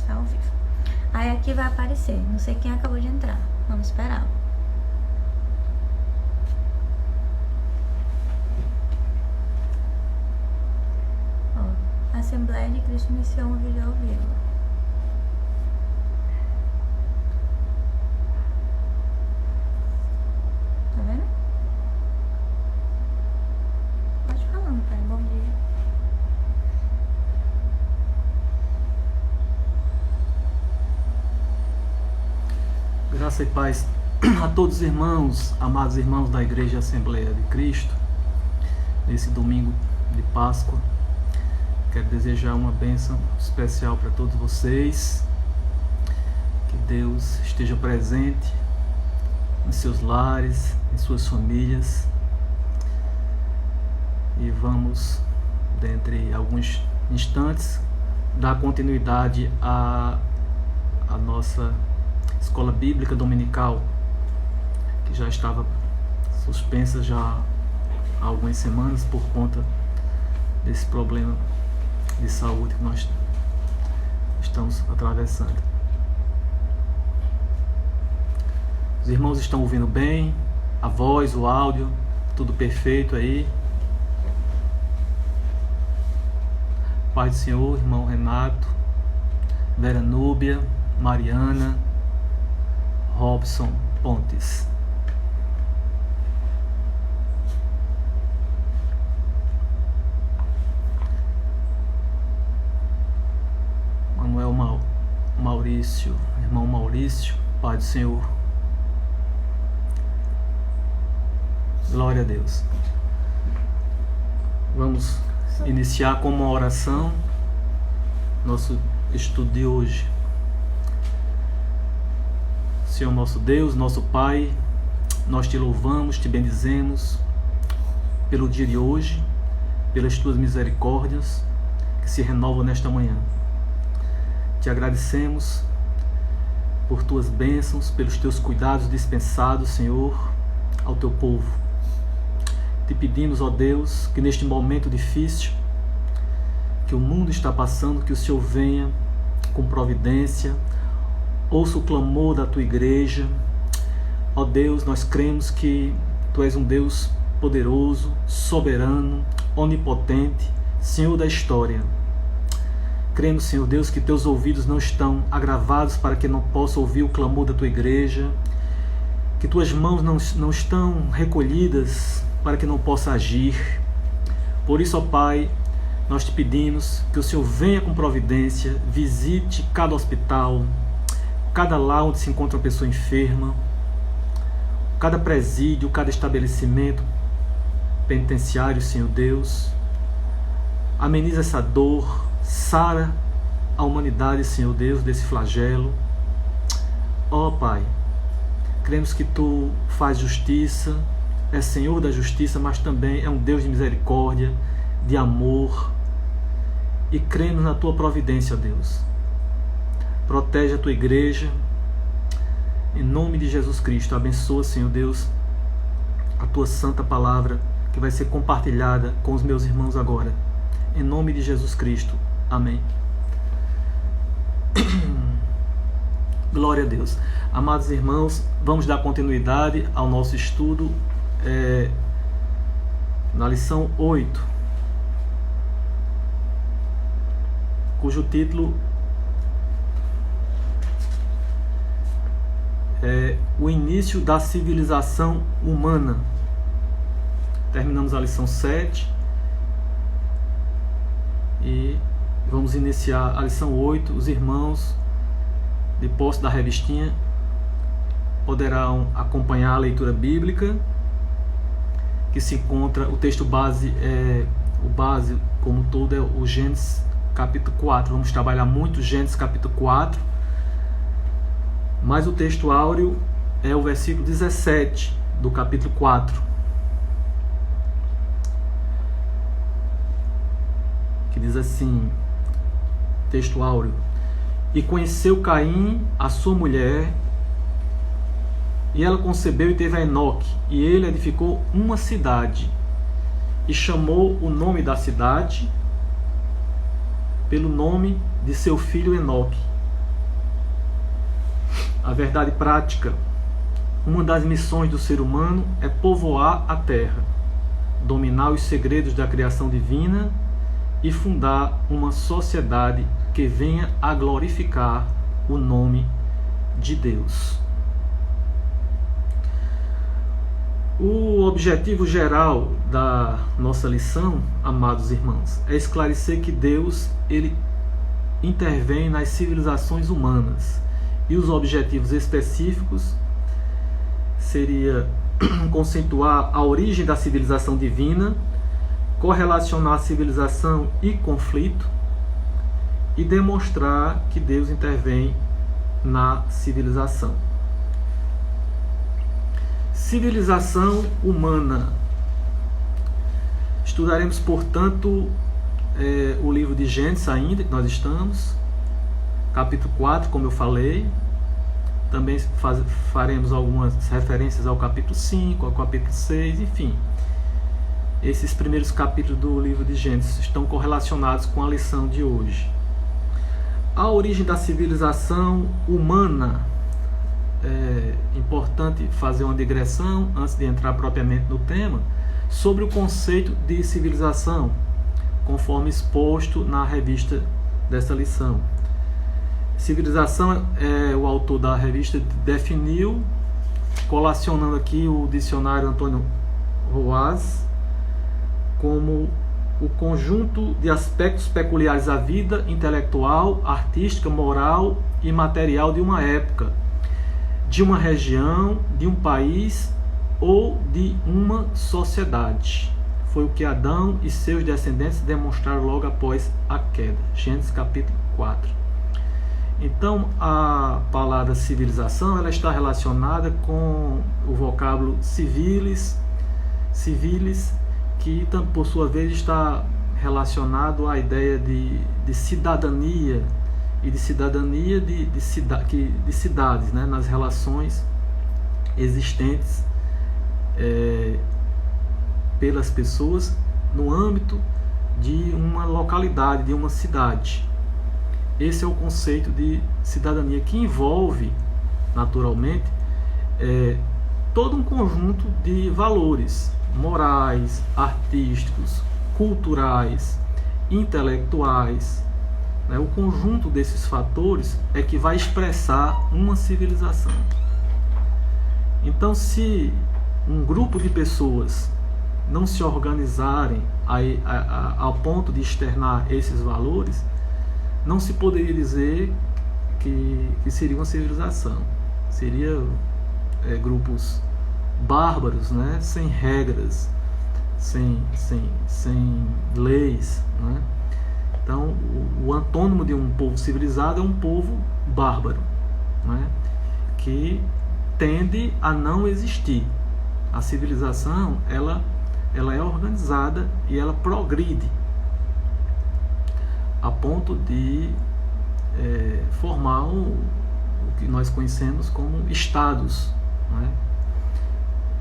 Tá ao vivo. Aí aqui vai aparecer, não sei quem acabou de entrar. Vamos esperar. Ó, Assembleia de Cristo iniciou um vídeo ao vivo. Tá vendo? Pode falar, pai. Bom dia. Graça e paz a todos os irmãos, amados irmãos da Igreja Assembleia de Cristo, nesse domingo de Páscoa. Quero desejar uma bênção especial para todos vocês, que Deus esteja presente em seus lares, em suas famílias, e vamos, dentre alguns instantes, dar continuidade à nossa escola bíblica dominical, que já estava suspensa já há algumas semanas por conta desse problema de saúde que nós estamos atravessando. Os irmãos estão ouvindo bem? A voz, o áudio, tudo perfeito aí? Pai do Senhor, irmão Renato, Vera Núbia, Mariana, Robson Pontes. Manuel Maurício, irmão Maurício, Pai do Senhor. Glória a Deus. Vamos iniciar com uma oração nosso estudo de hoje. Senhor nosso Deus, nosso Pai, nós te louvamos, te bendizemos pelo dia de hoje, pelas tuas misericórdias que se renovam nesta manhã. Te agradecemos por tuas bênçãos, pelos teus cuidados dispensados, Senhor, ao teu povo. Te pedimos, ó Deus, que neste momento difícil que o mundo está passando, que o Senhor venha com providência, ouça o clamor da tua igreja. Ó Deus, nós cremos que tu és um Deus poderoso, soberano, onipotente, Senhor da história. Cremos, Senhor Deus, que teus ouvidos não estão agravados para que não possa ouvir o clamor da tua igreja, que tuas mãos não estão recolhidas para que não possa agir. Por isso, ó Pai, nós te pedimos que o Senhor venha com providência, visite cada hospital, cada lar onde se encontra uma pessoa enferma, cada presídio, cada estabelecimento penitenciário, Senhor Deus. Ameniza essa dor, sara a humanidade, Senhor Deus, desse flagelo. Ó Pai, cremos que tu faz justiça, é Senhor da justiça, mas também é um Deus de misericórdia, de amor, e cremos na tua providência, ó Deus. Protege a tua igreja, em nome de Jesus Cristo. Abençoa, Senhor Deus, a tua santa palavra que vai ser compartilhada com os meus irmãos agora, em nome de Jesus Cristo. Amém. Glória a Deus. Amados irmãos, vamos dar continuidade ao nosso estudo na lição 8, cujo título é o início da civilização humana. Terminamos a lição 7 e vamos iniciar a lição 8. Os irmãos, de posse da revistinha, poderão acompanhar a leitura bíblica, que se encontra, o texto base, o base como todo é o Gênesis capítulo 4. Vamos trabalhar muito Gênesis capítulo 4, mas o texto áureo é o versículo 17 do capítulo 4, que diz assim, texto áureo: E conheceu Caim a sua mulher, e ela concebeu e teve a Enoque, e ele edificou uma cidade, e chamou o nome da cidade pelo nome de seu filho Enoque. a verdade prática, uma das missões do ser humano é povoar a terra, dominar os segredos da criação divina e fundar uma sociedade que venha a glorificar o nome de Deus. O objetivo geral da nossa lição, amados irmãos, é esclarecer que Deus, ele intervém nas civilizações humanas, e os objetivos específicos seria conceituar a origem da civilização divina, correlacionar a civilização e conflito e demonstrar que Deus intervém na civilização. Civilização humana. Estudaremos, portanto, o livro de Gênesis ainda, que nós estamos, capítulo 4, como eu falei. Também faremos algumas referências ao capítulo 5, ao capítulo 6, enfim. Esses primeiros capítulos do livro de Gênesis estão correlacionados com a lição de hoje. A origem da civilização humana. É importante fazer uma digressão, antes de entrar propriamente no tema, sobre o conceito de civilização, conforme exposto na revista dessa lição. Civilização, o autor da revista definiu, colacionando aqui o dicionário Antônio Roaz, como o conjunto de aspectos peculiares à vida intelectual, artística, moral e material de uma época, de uma região, de um país ou de uma sociedade. Foi o que Adão e seus descendentes demonstraram logo após a queda. Gênesis capítulo 4. Então, a palavra civilização, ela está relacionada com o vocábulo civilis, que por sua vez está relacionado à ideia de cidadania, e de cidadania de cidades, né, nas relações existentes pelas pessoas no âmbito de uma localidade, de uma cidade. Esse é o conceito de cidadania, que envolve, naturalmente, todo um conjunto de valores morais, artísticos, culturais, intelectuais. O conjunto desses fatores é que vai expressar uma civilização. Então, se um grupo de pessoas não se organizarem ao ponto de externar esses valores, não se poderia dizer que seria uma civilização. Seria grupos bárbaros, né? Sem regras, sem leis, né? Então, o antônimo de um povo civilizado é um povo bárbaro, né? Que tende a não existir. A civilização, ela é organizada e ela progride a ponto de formar o que nós conhecemos como estados, né,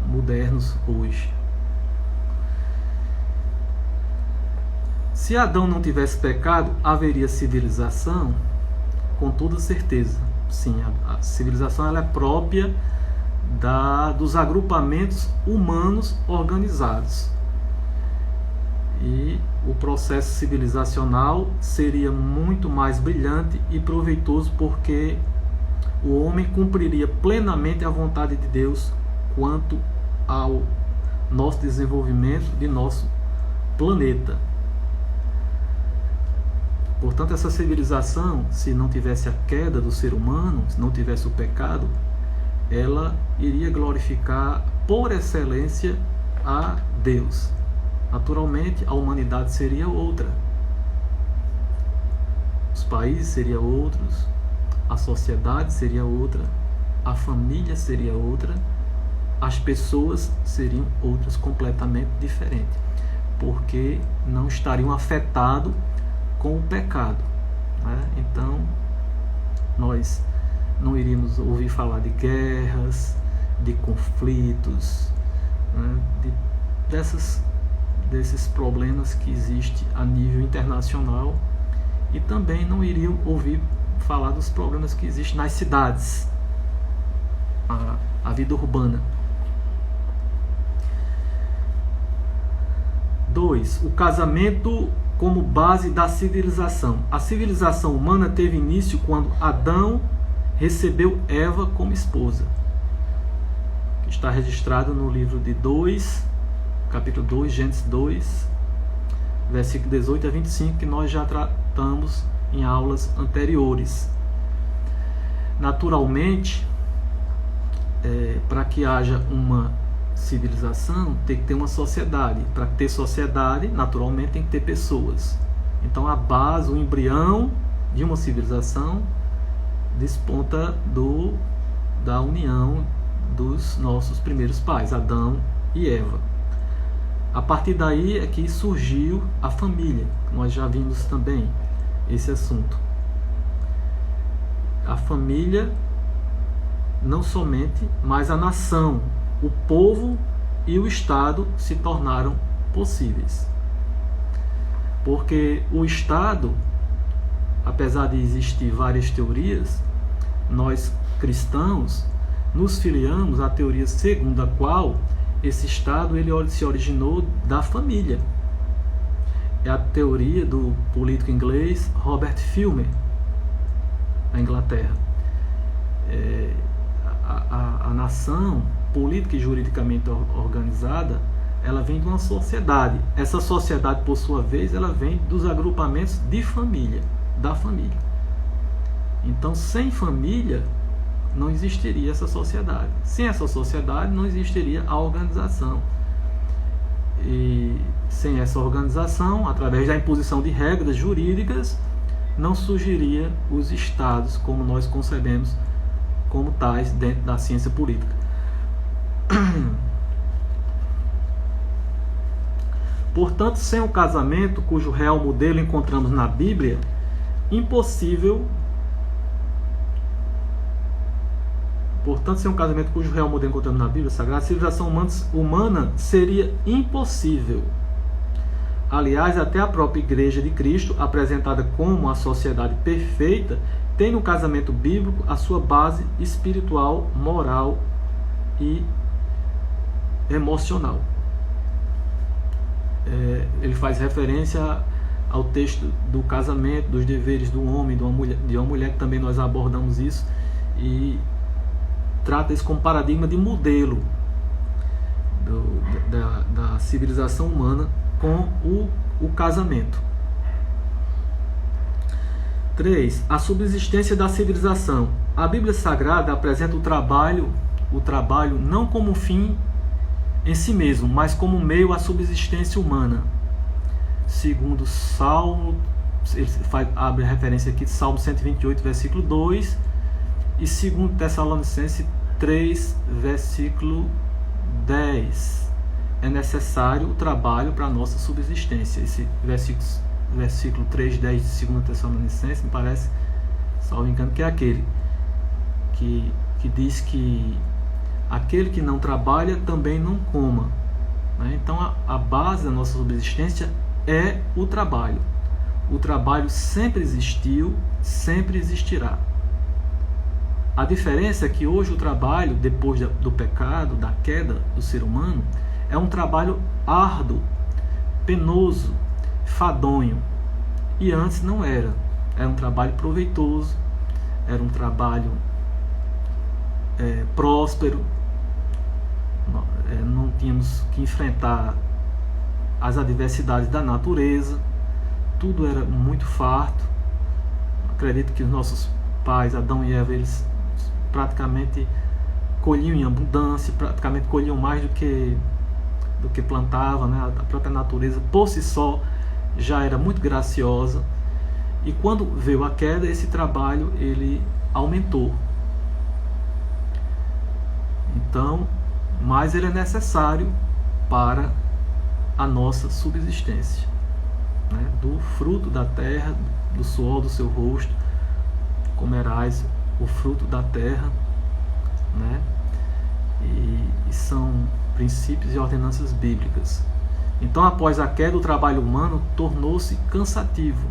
modernos hoje. Se Adão não tivesse pecado, haveria civilização? Com toda certeza. Sim, a civilização ela é própria dos agrupamentos humanos organizados. E o processo civilizacional seria muito mais brilhante e proveitoso, porque o homem cumpriria plenamente a vontade de Deus quanto ao nosso desenvolvimento de nosso planeta. Portanto, essa civilização, se não tivesse a queda do ser humano, se não tivesse o pecado, ela iria glorificar por excelência a Deus. Naturalmente, a humanidade seria outra. Os países seriam outros, a sociedade seria outra, a família seria outra, as pessoas seriam outras, completamente diferentes, porque não estariam afetados com o pecado, né? Então, nós não iríamos ouvir falar de guerras, de conflitos, né? Desses problemas que existem a nível internacional, e também não iriam ouvir falar dos problemas que existem nas cidades, a vida urbana. 2. O casamento como base da civilização. A civilização humana teve início quando Adão recebeu Eva como esposa. Está registrado no livro de capítulo 2, Gênesis 2, versículo 18 a 25, que nós já tratamos em aulas anteriores. Naturalmente, para que haja uma civilização, tem que ter uma sociedade. Para ter sociedade, naturalmente, tem que ter pessoas. Então, a base, o embrião de uma civilização desponta da união dos nossos primeiros pais, Adão e Eva. A partir daí é que surgiu a família. Nós já vimos também esse assunto. A família, não somente, mas a nação, o povo e o Estado se tornaram possíveis. Porque o Estado, apesar de existir várias teorias, nós cristãos nos filiamos à teoria segundo a qual esse Estado ele se originou da família. É a teoria do político inglês Robert Filmer, na Inglaterra. A nação política e juridicamente organizada, ela vem de uma sociedade. Essa sociedade, por sua vez, ela vem dos agrupamentos de família, da família. Então, sem família, não existiria essa sociedade. Sem essa sociedade, não existiria a organização. E sem essa organização, através da imposição de regras jurídicas, não surgiria os estados como nós concebemos como tais dentro da ciência política. Portanto, sem o casamento, cujo real modelo encontramos na Bíblia, sem um casamento cujo real modelo encontramos na Bíblia Sagrada, a civilização humana seria impossível. Aliás, até a própria Igreja de Cristo, apresentada como a sociedade perfeita, tem no casamento bíblico a sua base espiritual, moral e emocional. Ele faz referência ao texto do casamento, dos deveres do homem, de uma mulher, que também nós abordamos isso, e trata isso como paradigma de modelo da civilização humana com o casamento. 3. A subsistência da civilização. A Bíblia Sagrada apresenta o trabalho não como fim em si mesmo, mas como meio à subsistência humana. Segundo Salmo, ele abre a referência aqui de Salmo 128, versículo 2, e segundo Tessalonicenses 3, versículo 10. É necessário o trabalho para a nossa subsistência. Esse versículo 3, 10 de 2 Tessalonicenses, me parece, salvo engano, que é aquele que diz que aquele que não trabalha também não coma. Então a base da nossa subsistência é o trabalho. O trabalho sempre existiu, sempre existirá. A diferença é que hoje o trabalho, depois do pecado, da queda do ser humano, é um trabalho árduo, penoso, fadonho. E antes não era. Era um trabalho proveitoso, era um trabalho próspero. Não tínhamos que enfrentar as adversidades da natureza. Tudo era muito farto. Acredito que os nossos pais, Adão e Eva, eles praticamente colhiam em abundância, praticamente colhiam mais do que plantavam, né? A própria natureza por si só já era muito graciosa, e quando veio a queda, esse trabalho ele aumentou. Então, mas ele é necessário para a nossa subsistência, né? Do fruto da terra, do suor do seu rosto comerás o fruto da terra, né? E são princípios e ordenanças bíblicas. Então, após a queda, o trabalho humano tornou-se cansativo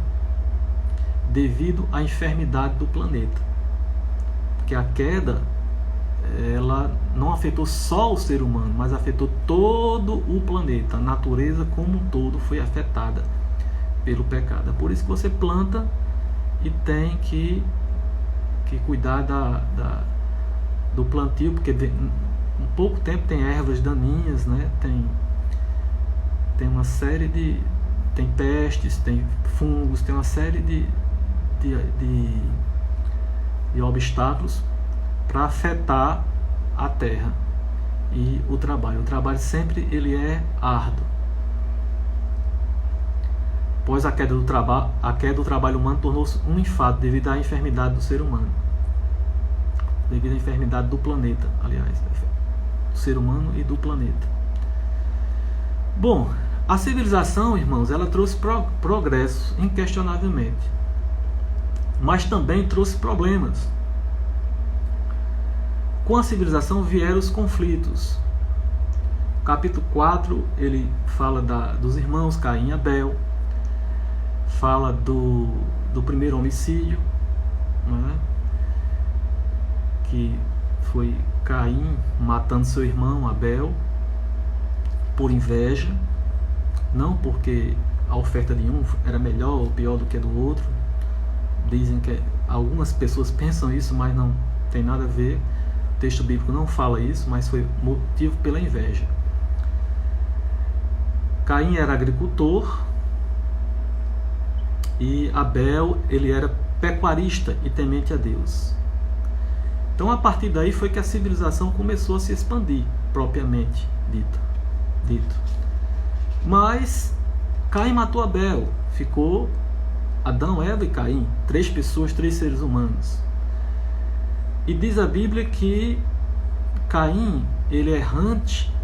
devido à enfermidade do planeta. Porque a queda ela não afetou só o ser humano, mas afetou todo o planeta. A natureza como um todo foi afetada pelo pecado. É por isso que você planta e tem que cuidar do plantio, porque em pouco tempo tem ervas daninhas, né? Tem uma série de... tem pestes, tem fungos, tem uma série de obstáculos para afetar a terra e o trabalho. O trabalho sempre ele é árduo. Após a queda do trabalho humano tornou-se um enfado devido à enfermidade do ser humano. Devido à enfermidade do planeta, aliás, do ser humano e do planeta. Bom, a civilização, irmãos, ela trouxe progressos, inquestionavelmente. Mas também trouxe problemas. Com a civilização vieram os conflitos. Capítulo 4, ele fala dos irmãos Caim e Abel. Fala do primeiro homicídio, né? Que foi Caim matando seu irmão Abel por inveja, não porque a oferta de um era melhor ou pior do que a do outro. Dizem que algumas pessoas pensam isso, mas não tem nada a ver. O texto bíblico não fala isso, mas foi motivo pela inveja. Caim era agricultor e Abel ele era pecuarista e temente a Deus. Então a partir daí foi que a civilização começou a se expandir, propriamente dito. Mas Caim matou Abel, ficou Adão, Eva e Caim, 3 pessoas, 3 seres humanos. E diz a Bíblia que Caim, ele é errante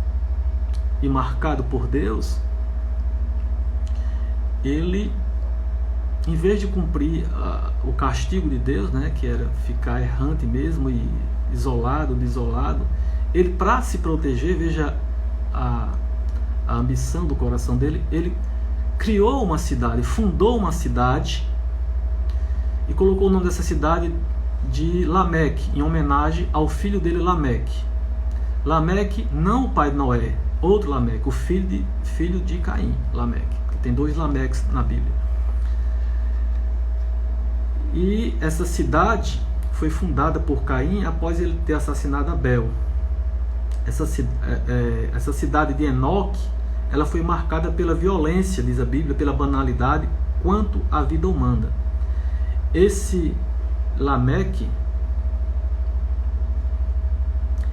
e marcado por Deus. Ele, em vez de cumprir o castigo de Deus, né, que era ficar errante mesmo e desolado, ele, para se proteger, veja a ambição do coração dele, ele criou uma cidade, fundou uma cidade e colocou o nome dessa cidade de Lameque, em homenagem ao filho dele Lameque. Lameque, não o pai de Noé, outro Lameque, o filho de Caim, Lameque. Tem 2 Lameques na Bíblia. E essa cidade foi fundada por Caim após ele ter assassinado Abel. Essa cidade de Enoque, ela foi marcada pela violência, diz a Bíblia, pela banalidade quanto à vida humana. Esse Lameque,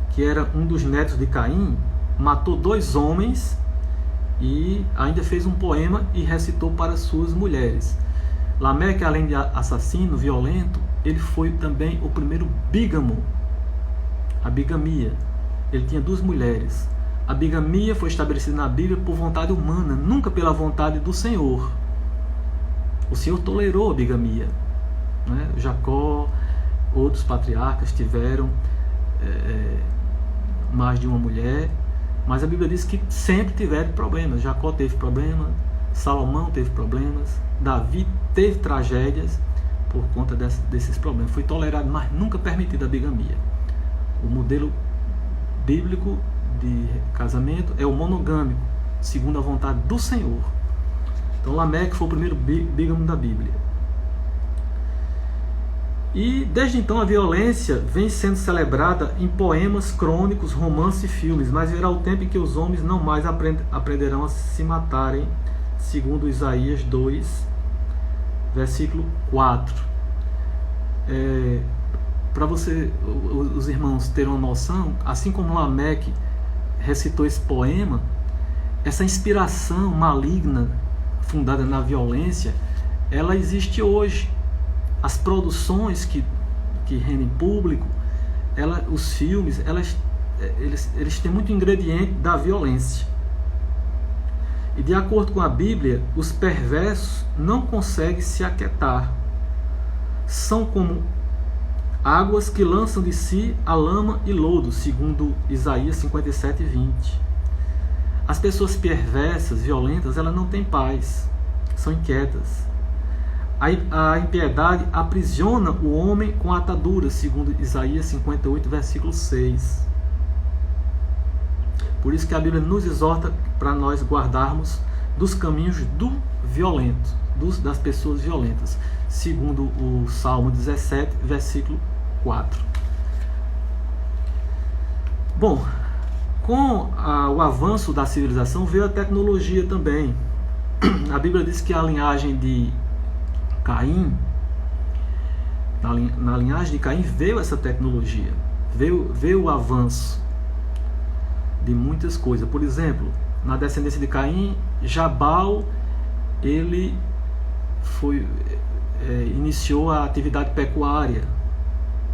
que era um dos netos de Caim, matou 2 homens e ainda fez um poema e recitou para suas mulheres. Lameque, além de assassino, violento, ele foi também o primeiro bígamo, a bigamia. Ele tinha 2 mulheres. A bigamia foi estabelecida na Bíblia por vontade humana, nunca pela vontade do Senhor. O Senhor tolerou a bigamia, né? Jacó, outros patriarcas tiveram mais de uma mulher, mas a Bíblia diz que sempre tiveram problemas. Jacó teve problemas, Salomão teve problemas, Davi teve tragédias por conta desses problemas. Foi tolerado, mas nunca permitido a bigamia. O modelo bíblico de casamento é o monogâmico, segundo a vontade do Senhor. Então Lameque foi o primeiro bígamo da Bíblia. E desde então a violência vem sendo celebrada em poemas, crônicos, romances e filmes, mas virá o tempo em que os homens não mais aprenderão a se matarem, segundo Isaías 2, versículo 4. Para os irmãos terem uma noção, assim como Lameque recitou esse poema, essa inspiração maligna fundada na violência, ela existe hoje. As produções que rendem público, os filmes, eles têm muito ingrediente da violência. E de acordo com a Bíblia, os perversos não conseguem se aquietar. São como águas que lançam de si a lama e lodo, segundo Isaías 57, 20. As pessoas perversas, violentas, elas não têm paz, são inquietas. A impiedade aprisiona o homem com ataduras, segundo Isaías 58, versículo 6. Por isso que a Bíblia nos exorta para nós guardarmos dos caminhos do violento, das pessoas violentas, segundo o Salmo 17, versículo 4. Bom, com o avanço da civilização veio a tecnologia também. A Bíblia diz que a linhagem de Caim, na linhagem de Caim veio essa tecnologia, veio o avanço de muitas coisas. Por exemplo, na descendência de Caim, Jabal, ele iniciou a atividade pecuária.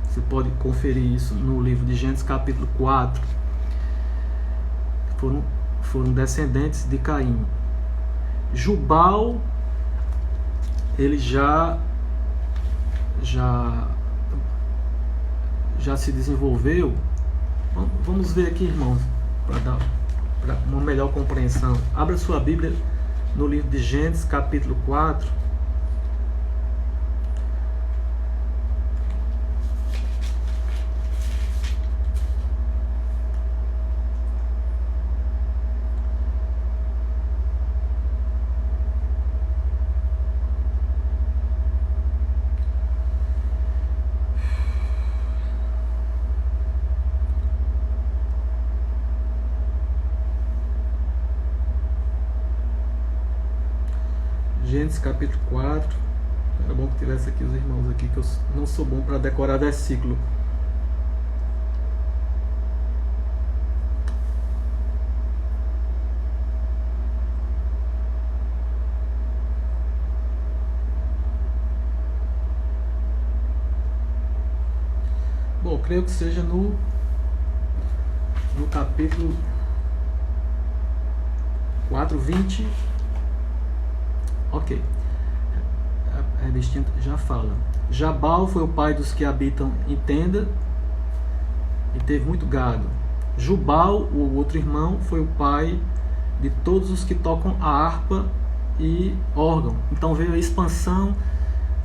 Você pode conferir isso no livro de Gênesis capítulo 4. Foram descendentes de Caim. Jubal, ele já se desenvolveu. Vamos ver aqui, irmãos, para dar uma melhor compreensão. Abra sua Bíblia no livro de Gênesis capítulo 4. Gênesis capítulo 4. Era bom que tivesse aqui os irmãos aqui, que eu não sou bom para decorar versículo. Bom, creio que seja no capítulo 4, 20. Ok. A revistinha já fala. Jabal foi o pai dos que habitam em tenda e teve muito gado. Jubal, o outro irmão, foi o pai de todos os que tocam a harpa e órgão. Então veio a expansão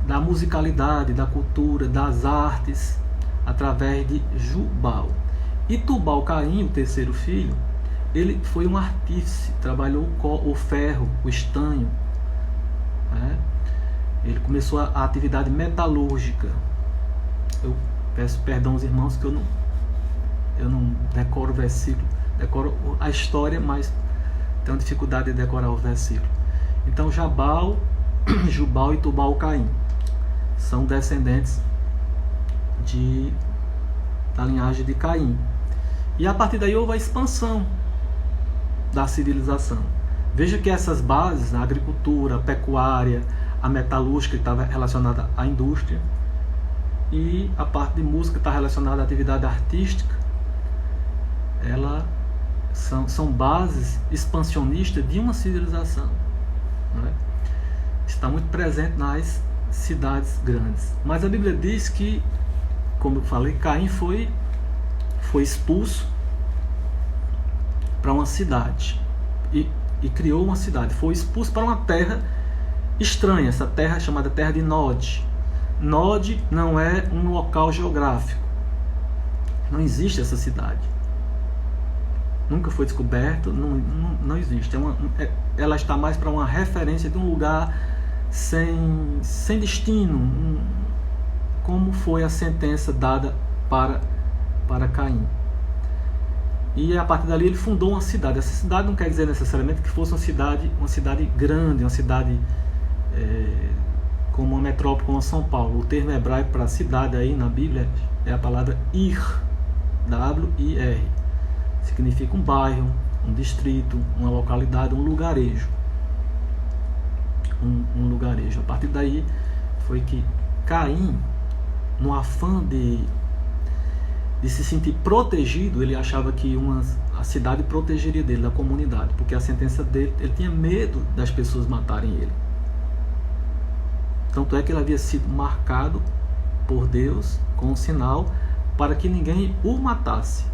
da musicalidade, da cultura, das artes, através de Jubal. E Tubal-Caim, o terceiro filho, ele foi um artífice, trabalhou o ferro, o estanho. Ele começou a atividade metalúrgica. Eu peço perdão aos irmãos que eu não decoro o versículo, decoro a história, mas tenho dificuldade de decorar o versículo. Então Jubal e Tubal-Caim são descendentes da linhagem de Caim. E a partir daí houve a expansão da civilização. Veja que essas bases, a agricultura, a pecuária, a metalúrgica estava relacionada à indústria, e a parte de música está relacionada à atividade artística. Elas são bases expansionistas de uma civilização, né? Está muito presente nas cidades grandes. Mas a Bíblia diz que, como eu falei, Caim foi expulso para uma cidade e criou uma cidade. Foi expulso para uma terra estranha. Essa terra é chamada terra de Nod. Nod não é um local geográfico. Não existe essa cidade. Nunca foi descoberto. Não existe. Ela está mais para uma referência de um lugar sem destino, como foi a sentença dada para Caim. E a partir dali ele fundou uma cidade. Essa cidade não quer dizer necessariamente que fosse uma cidade grande, uma cidade como uma metrópole como São Paulo. O termo hebraico para cidade aí na Bíblia é a palavra Ir, W-I-R. Significa um bairro, um distrito, uma localidade, um lugarejo. Um lugarejo. A partir daí foi que Caim, no afã de se sentir protegido, ele achava que a cidade protegeria dele, da comunidade, porque a sentença dele, ele tinha medo das pessoas matarem ele. Tanto é que ele havia sido marcado por Deus com um sinal para que ninguém o matasse.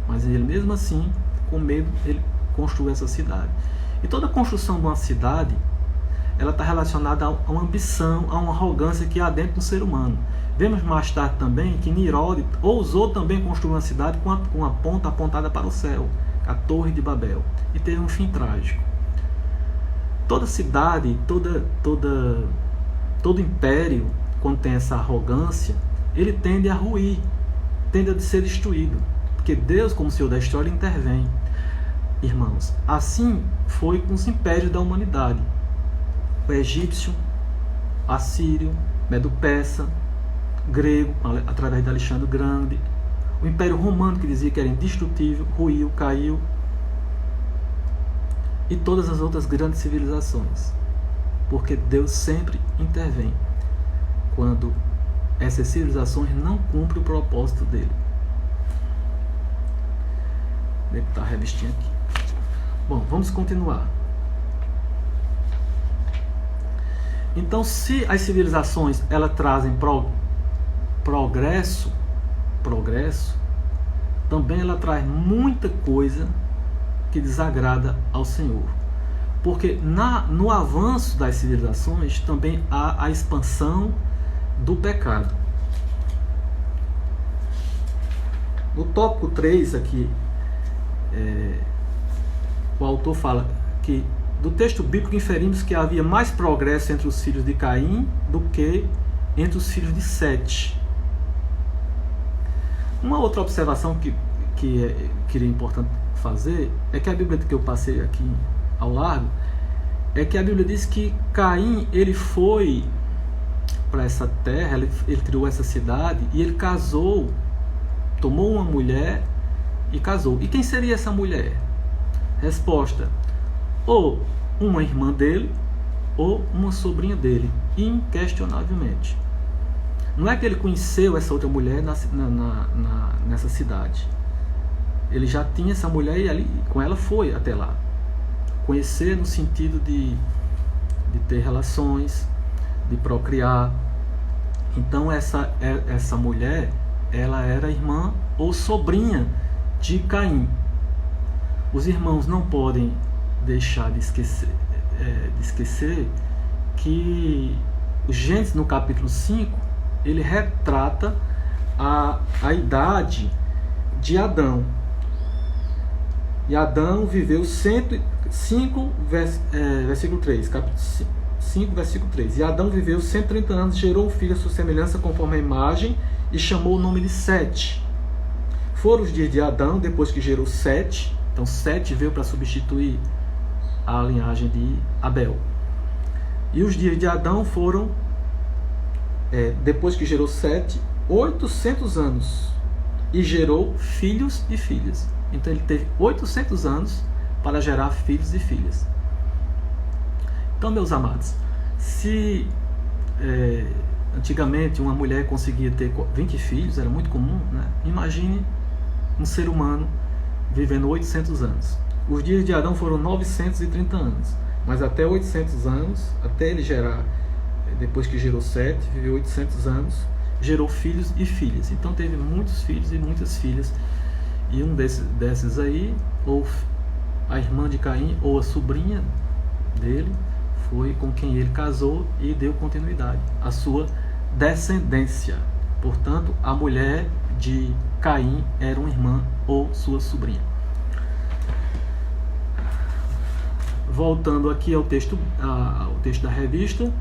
Mas ele mesmo assim, com medo, ele construiu essa cidade. E toda a construção de uma cidade, ela está relacionada a uma ambição, a uma arrogância que há dentro do ser humano. Vemos mais tarde também que Nimrod ousou também construir uma cidade com uma ponta apontada para o céu, a Torre de Babel, e teve um fim trágico. Toda cidade, todo império, quando tem essa arrogância, ele tende a ruir, tende a ser destruído, porque Deus, como Senhor da história, intervém. Irmãos, assim foi com os impérios da humanidade. O egípcio, assírio, medo-persa, grego, através de Alexandre o Grande, o Império Romano, que dizia que era indestrutível, ruiu, caiu, e todas as outras grandes civilizações, porque Deus sempre intervém quando essas civilizações não cumprem o propósito dele. Deve estar a revistinha aqui. Bom, vamos continuar. Então, se as civilizações elas trazem progresso, também ela traz muita coisa que desagrada ao Senhor. Porque no avanço das civilizações também há a expansão do pecado. No tópico 3 aqui, o autor fala que do texto bíblico inferimos que havia mais progresso entre os filhos de Caim do que entre os filhos de Sete. Uma outra observação que é importante fazer é que a Bíblia que eu passei aqui ao largo é que a Bíblia diz que Caim ele foi para essa terra, ele criou essa cidade e ele casou, tomou uma mulher e casou. E quem seria essa mulher? Resposta: ou uma irmã dele ou uma sobrinha dele, inquestionavelmente. Não é que ele conheceu essa outra mulher nessa cidade. Ele já tinha essa mulher e ali, com ela foi até lá. Conhecer no sentido de ter relações, de procriar. Então essa mulher, ela era irmã ou sobrinha de Caim. Os irmãos não podem deixar de esquecer que o Gênesis, no capítulo 5, ele retrata a idade de Adão. E Adão viveu 105, versículo 3, capítulo 5, versículo 3. E Adão viveu 130 anos, gerou um filho à sua semelhança conforme a imagem e chamou o nome de Sete. Foram os dias de Adão, depois que gerou Sete. Então Sete veio para substituir a linhagem de Abel. E os dias de Adão foram, depois que gerou Sete, 800 anos. E gerou filhos e filhas. Então ele teve 800 anos para gerar filhos e filhas. Então, meus amados, se antigamente uma mulher conseguia ter 20 filhos, era muito comum, né? Imagine um ser humano vivendo 800 anos. Os dias de Adão foram 930 anos, mas até 800 anos, até ele gerar, depois que gerou Sete, viveu 800 anos, gerou filhos e filhas. Então teve muitos filhos e muitas filhas. E um desses aí, ou a irmã de Caim, ou a sobrinha dele, foi com quem ele casou e deu continuidade à sua descendência. Portanto, a mulher de Caim era uma irmã ou sua sobrinha. Voltando aqui ao texto da revista,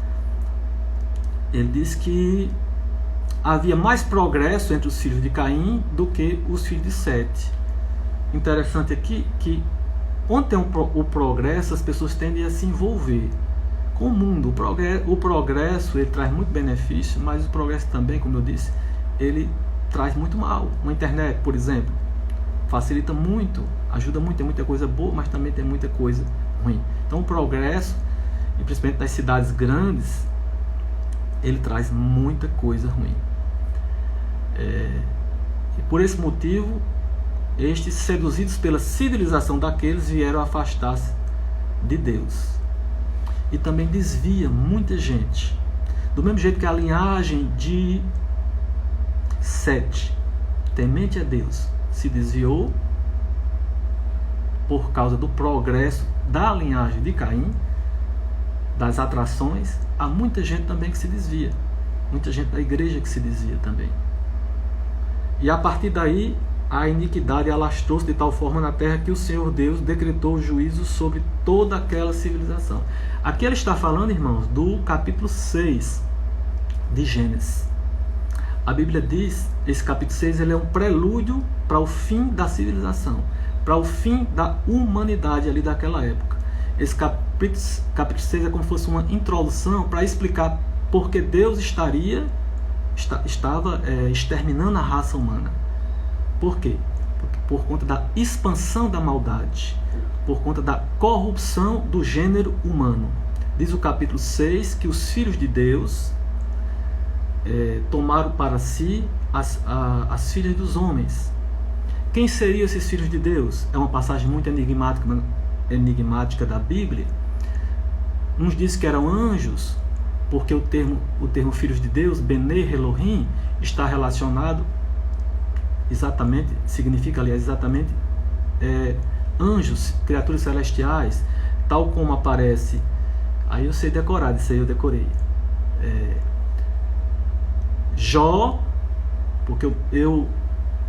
ele diz que havia mais progresso entre os filhos de Caim do que os filhos de Sete. Interessante aqui que onde tem o progresso, as pessoas tendem a se envolver com o mundo. O progresso ele traz muito benefício, mas o progresso também, como eu disse, ele traz muito mal. Uma internet, por exemplo, facilita muito, ajuda muito, tem muita coisa boa, mas também tem muita coisa ruim. Então o progresso, e principalmente nas cidades grandes, ele traz muita coisa ruim. E por esse motivo, estes, seduzidos pela civilização daqueles, vieram afastar-se de Deus. E também desvia muita gente. Do mesmo jeito que a linhagem de Sete, temente a Deus, se desviou por causa do progresso da linhagem de Caim, das atrações, há muita gente também que se desvia. Muita gente da igreja que se desvia também. E a partir daí, a iniquidade alastrou-se de tal forma na terra que o Senhor Deus decretou o juízo sobre toda aquela civilização. Aqui ele está falando, irmãos, do capítulo 6 de Gênesis. A Bíblia diz, esse capítulo 6 ele é um prelúdio para o fim da civilização, para o fim da humanidade ali daquela época. Esse capítulo 6 é como se fosse uma introdução para explicar por que Deus estava exterminando a raça humana. Por quê? Por conta da expansão da maldade, por conta da corrupção do gênero humano. Diz o capítulo 6 que os filhos de Deus tomaram para si as filhas dos homens. Quem seriam esses filhos de Deus? É uma passagem muito enigmática da Bíblia. Uns dizem que eram anjos, porque o termo filhos de Deus, Benei Elohim, está relacionado significa exatamente anjos, criaturas celestiais, tal como aparece. Aí eu sei decorar, isso aí eu decorei. Jó, porque eu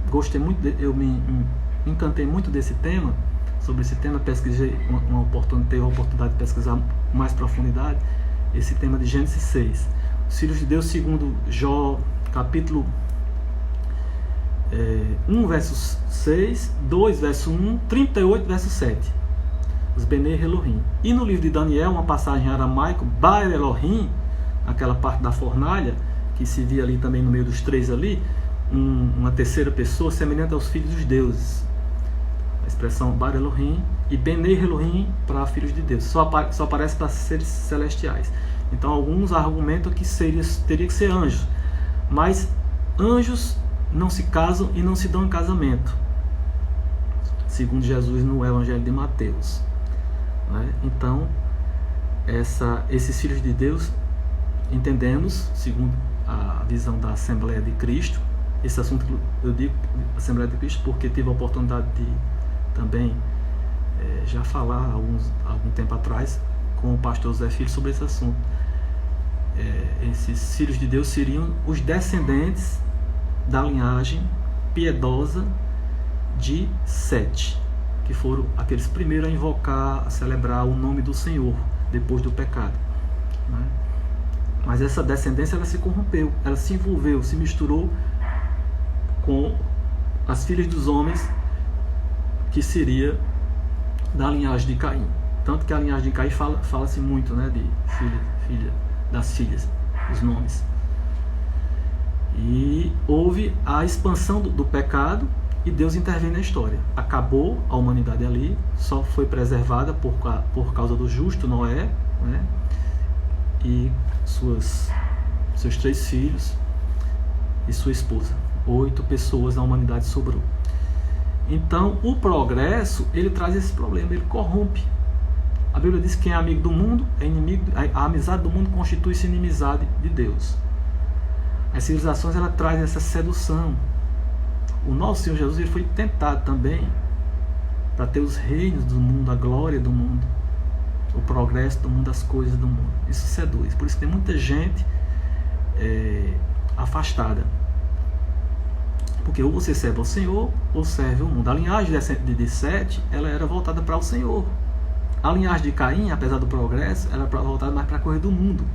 gostei muito, eu me encantei muito desse tema, sobre esse tema, pesquisei teve a oportunidade de pesquisar com mais profundidade esse tema de Gênesis 6. Os filhos de Deus, segundo Jó, capítulo 1, verso 6, 2, verso 1, 38, verso 7. Os Benei Elohim. E no livro de Daniel, uma passagem em aramaico, Baal Elohim, aquela parte da fornalha, que se via ali também no meio dos três ali, uma terceira pessoa semelhante aos filhos dos deuses. A expressão Baal Elohim e Benei Elohim para filhos de Deus. Só aparece para seres celestiais. Então alguns argumentam que teria que ser anjos. Mas anjos não se casam e não se dão em casamento, segundo Jesus no Evangelho de Mateus. Então, esses filhos de Deus, entendemos, segundo a visão da Assembleia de Cristo, esse assunto eu digo Assembleia de Cristo porque tive a oportunidade de também já falar algum tempo atrás com o pastor Zé Filho sobre esse assunto. Esses filhos de Deus seriam os descendentes da linhagem piedosa de Sete, que foram aqueles primeiros a invocar, a celebrar o nome do Senhor depois do pecado. Mas essa descendência ela se corrompeu, ela se envolveu, se misturou com as filhas dos homens, que seria da linhagem de Caim. Tanto que a linhagem de Caim fala-se muito, de filha das filhas, os nomes. E houve a expansão do pecado e Deus intervém na história. Acabou a humanidade ali, só foi preservada por causa do justo Noé, e seus 3 filhos e sua esposa. 8 pessoas a humanidade sobrou. Então o progresso ele traz esse problema, ele corrompe. A Bíblia diz que quem é amigo do mundo é inimigo. A amizade do mundo constitui-se inimizade de Deus. As civilizações ela traz essa sedução. O nosso Senhor Jesus ele foi tentado também para ter os reinos do mundo, a glória do mundo, o progresso do mundo, as coisas do mundo. Isso seduz. Por isso tem muita gente afastada. Porque ou você serve ao Senhor ou serve ao mundo. A linhagem de Sete ela era voltada para o Senhor. A linhagem de Caim, apesar do progresso, ela era voltada mais para a coisa do mundo.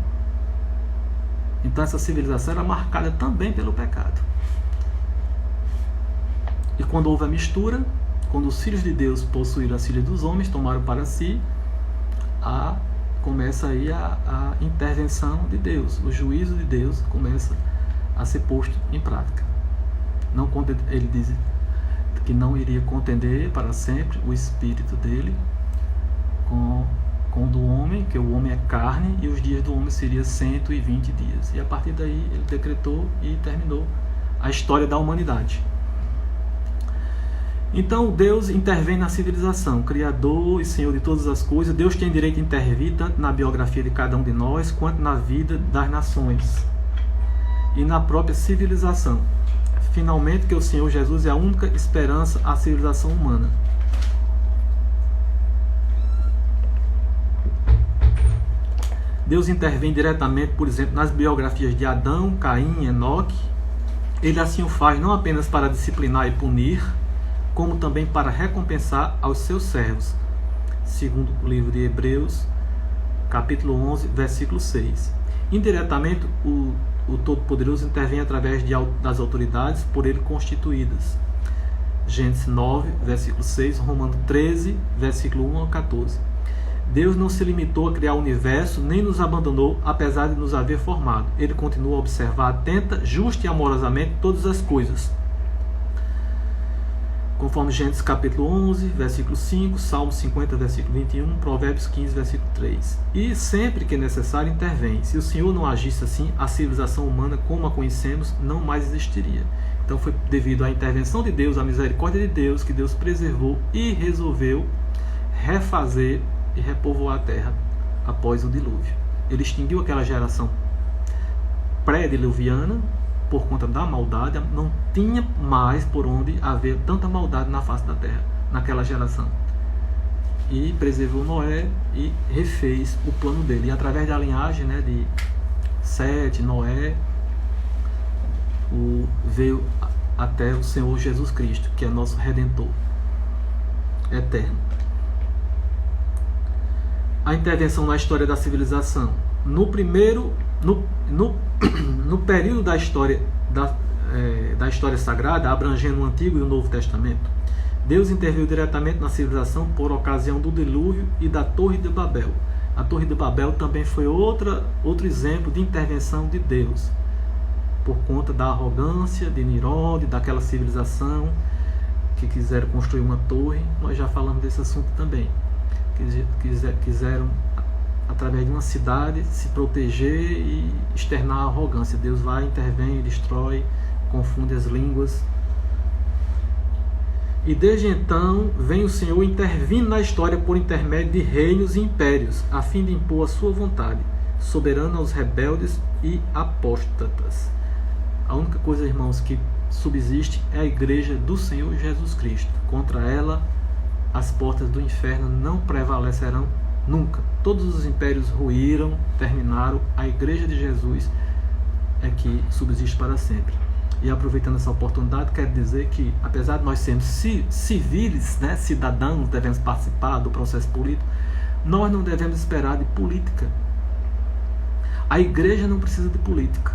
Então essa civilização era marcada também pelo pecado. E quando houve a mistura, quando os filhos de Deus possuíram as filhas dos homens, tomaram para si, começa aí a intervenção de Deus. O juízo de Deus começa a ser posto em prática. Ele diz que não iria contender para sempre o espírito dele com o do homem, que o homem é carne, e os dias do homem seriam 120 dias. E a partir daí ele decretou e terminou a história da humanidade. Então Deus intervém na civilização, Criador e Senhor de todas as coisas. Deus tem direito de intervir tanto na biografia de cada um de nós, quanto na vida das nações e na própria civilização. Finalmente que o Senhor Jesus é a única esperança à civilização humana. Deus intervém diretamente, por exemplo, nas biografias de Adão, Caim, Enoque. Ele assim o faz não apenas para disciplinar e punir, como também para recompensar aos seus servos. Segundo o livro de Hebreus, capítulo 11, versículo 6. Indiretamente, o Todo-Poderoso intervém através das autoridades por ele constituídas. Gênesis 9, versículo 6, Romanos 13, versículo 1 a 14. Deus não se limitou a criar o universo, nem nos abandonou, apesar de nos haver formado. Ele continua a observar atenta, justa e amorosamente todas as coisas. Conforme Gênesis capítulo 11, versículo 5, Salmo 50, versículo 21, Provérbios 15, versículo 3. E sempre que necessário intervém. Se o Senhor não agisse assim, a civilização humana, como a conhecemos, não mais existiria. Então foi devido à intervenção de Deus, à misericórdia de Deus, que Deus preservou e resolveu refazer e repovoar a terra após o dilúvio. Ele extinguiu aquela geração pré-diluviana por conta da maldade. Não tinha mais por onde haver tanta maldade na face da terra naquela geração. E preservou Noé e refez o plano dele. E através da linhagem, né, de Sete, Noé, veio até o Senhor Jesus Cristo, que é nosso Redentor eterno. A intervenção na história da civilização. No período da história sagrada, abrangendo o Antigo e o Novo Testamento, Deus interveio diretamente na civilização por ocasião do dilúvio e da Torre de Babel. A Torre de Babel também foi outro exemplo de intervenção de Deus, por conta da arrogância de Nimrod, daquela civilização que quiseram construir uma torre. Nós já falamos desse assunto também. Quiseram, através de uma cidade, se proteger e externar a arrogância. Deus vai, intervém, destrói, confunde as línguas. E desde então vem o Senhor intervindo na história por intermédio de reinos e impérios, a fim de impor a sua vontade, soberana aos rebeldes e apóstatas. A única coisa, irmãos, que subsiste é a igreja do Senhor Jesus Cristo. Contra ela, as portas do inferno não prevalecerão nunca. Todos os impérios ruíram, terminaram. A igreja de Jesus é que subsiste para sempre. E aproveitando essa oportunidade, quero dizer que, apesar de nós sermos civis, né, cidadãos, devemos participar do processo político, nós não devemos esperar de política. A igreja não precisa de política,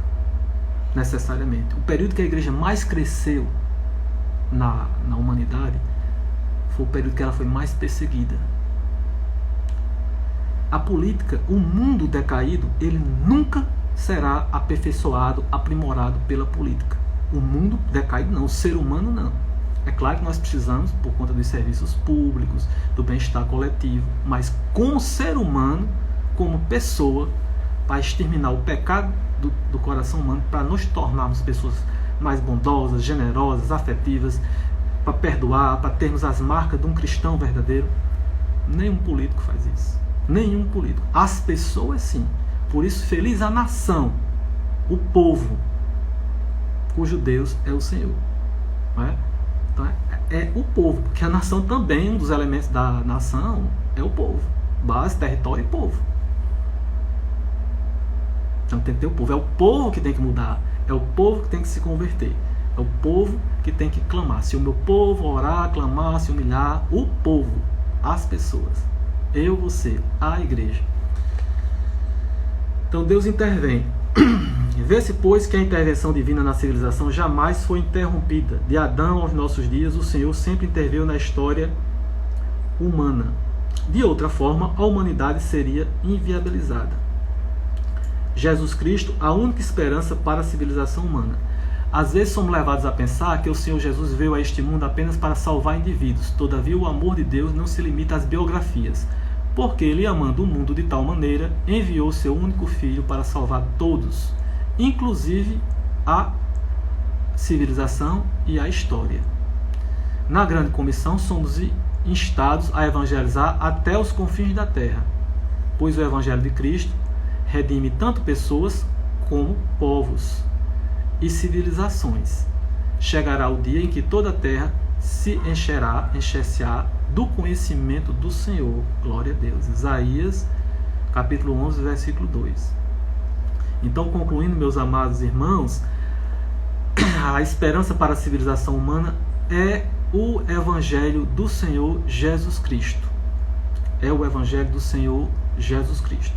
necessariamente. O período que a igreja mais cresceu na humanidade foi o período que ela foi mais perseguida. A política, o mundo decaído, ele nunca será aperfeiçoado, aprimorado pela política. O mundo decaído não, o ser humano não. É claro que nós precisamos, por conta dos serviços públicos, do bem-estar coletivo, mas como ser humano, como pessoa, para exterminar o pecado do coração humano, para nos tornarmos pessoas mais bondosas, generosas, afetivas, para perdoar, para termos as marcas de um cristão verdadeiro. Nenhum político faz isso. Nenhum político. As pessoas sim. Por isso, feliz a nação, o povo, cujo Deus é o Senhor. Não é? Então, é o povo, porque a nação também, um dos elementos da nação é o povo. Base, território e povo. Então tem que ter o povo. É o povo que tem que mudar. É o povo que tem que se converter. É o povo que tem que clamar. Se o meu povo orar, clamar, se humilhar, o povo, as pessoas, eu, você, a igreja. Então Deus intervém. Vê-se, pois, que a intervenção divina na civilização jamais foi interrompida. De Adão aos nossos dias, o Senhor sempre interveio na história humana. De outra forma, a humanidade seria inviabilizada. Jesus Cristo, a única esperança para a civilização humana. Às vezes somos levados a pensar que o Senhor Jesus veio a este mundo apenas para salvar indivíduos. Todavia, o amor de Deus não se limita às biografias, porque Ele, amando o mundo de tal maneira, enviou seu único Filho para salvar todos, inclusive a civilização e a história. Na grande comissão, somos instados a evangelizar até os confins da terra, pois o Evangelho de Cristo redime tanto pessoas como povos e civilizações. Chegará o dia em que toda a terra se encher-se-á do conhecimento do Senhor. Glória a Deus. Isaías capítulo 11, versículo 2. Então, concluindo, meus amados irmãos, a esperança para a civilização humana é o Evangelho do Senhor Jesus Cristo. É o Evangelho do Senhor Jesus Cristo.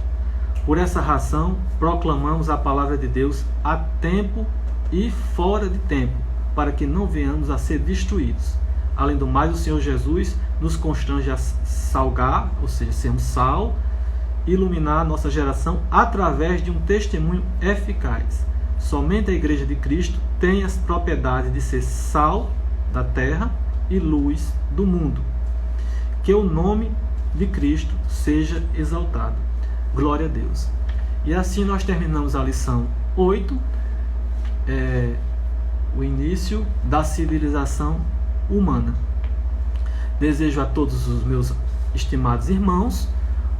Por essa razão, proclamamos a palavra de Deus a tempo e fora de tempo, para que não venhamos a ser destruídos. Além do mais, o Senhor Jesus nos constrange a salgar, ou seja, sermos sal, iluminar a nossa geração através de um testemunho eficaz. Somente a Igreja de Cristo tem as propriedades de ser sal da terra e luz do mundo. Que o nome de Cristo seja exaltado. Glória a Deus. E assim nós terminamos a lição 8, o início da civilização humana. Desejo a todos os meus estimados irmãos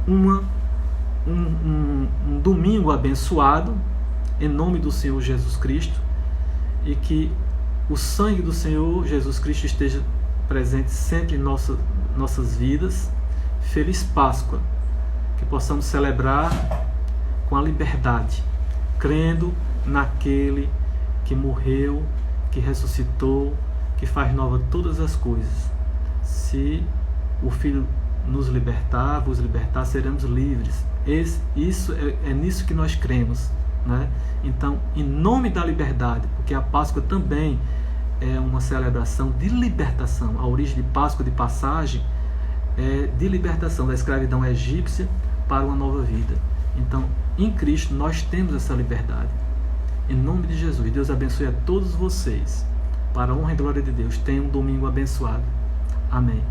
um domingo abençoado, em nome do Senhor Jesus Cristo, e que o sangue do Senhor Jesus Cristo esteja presente sempre em nossas vidas. Feliz Páscoa, que possamos celebrar com a liberdade, crendo naquele que morreu, que ressuscitou, que faz nova todas as coisas. Se o Filho nos libertar, vos libertar, seremos livres. É nisso que nós cremos, né? Então, em nome da liberdade, porque a Páscoa também é uma celebração de libertação. A origem de Páscoa, de passagem, é de libertação da escravidão egípcia para uma nova vida. Então, em Cristo, nós temos essa liberdade. Em nome de Jesus, Deus abençoe a todos vocês. Para a honra e glória de Deus, tenham um domingo abençoado. Amém.